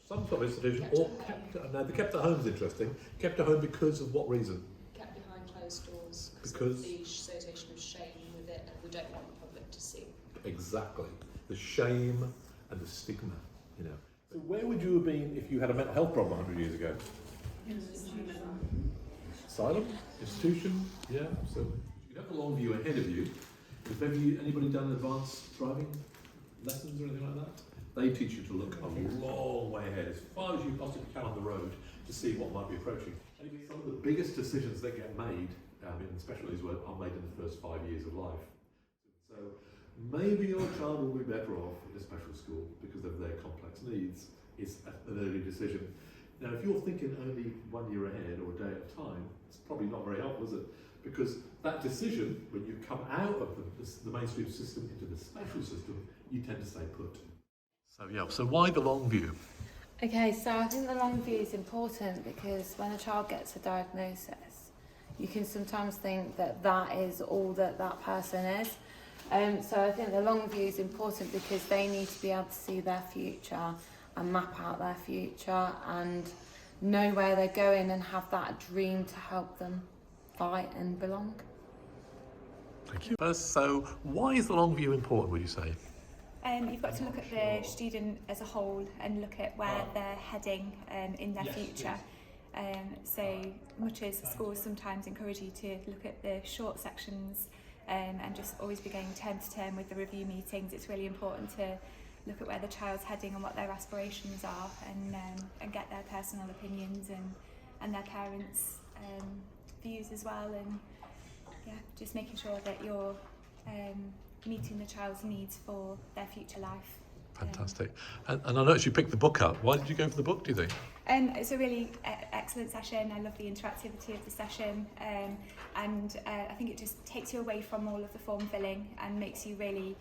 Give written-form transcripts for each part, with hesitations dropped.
some sort of institution, or now the kept at home is interesting. Kept at home because of what reason? Kept behind closed doors. Because the association of shame with it, and we don't want the public to see. Exactly, the shame and the stigma. You know. So where would you have been if you had a mental health problem 100 years ago? Asylum, institution, yeah, absolutely. You have a long view ahead of you. Have anybody done advanced driving lessons or anything like that? They teach you to look a long way ahead, as far as you possibly can on the road, to see what might be approaching. Some of the biggest decisions that get made in specialties are made in the first 5 years of life. So maybe your child will be better off in a special school because of their complex needs. It's an early decision. Now, if you're thinking only 1 year ahead or a day at a time, it's probably not very helpful, is it? Because that decision, when you come out of the mainstream system into the special system, you tend to stay put. So why the long view? Okay, so I think the long view is important because when a child gets a diagnosis, you can sometimes think that that is all that that person is. So I think the long view is important because they need to be able to see their future and map out their future and know where they're going and have that dream to help them fight and belong. Thank you. So why is the long view important, would you say? You've got to look at the student as a whole and look at where they're heading in their future. So much as schools sometimes encourage you to look at the short sections and just always be going term to term with the review meetings, it's really important to look at where the child's heading and what their aspirations are and get their personal opinions and their parents' views as well, and just making sure that you're meeting the child's needs for their future life. Fantastic. And I noticed you picked the book up. Why did you go for the book, do you think? It's a really excellent session. I love the interactivity of the session, and I think it just takes you away from all of the form filling and makes you really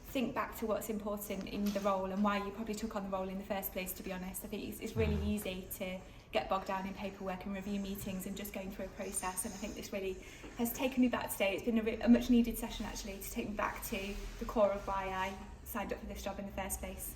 think back to what's important in the role and why you probably took on the role in the first place, to be honest. I think it's really easy to get bogged down in paperwork and review meetings and just going through a process, and I think this really has taken me back today. It's been a much needed session actually to take me back to the core of why I signed up for this job in the first place.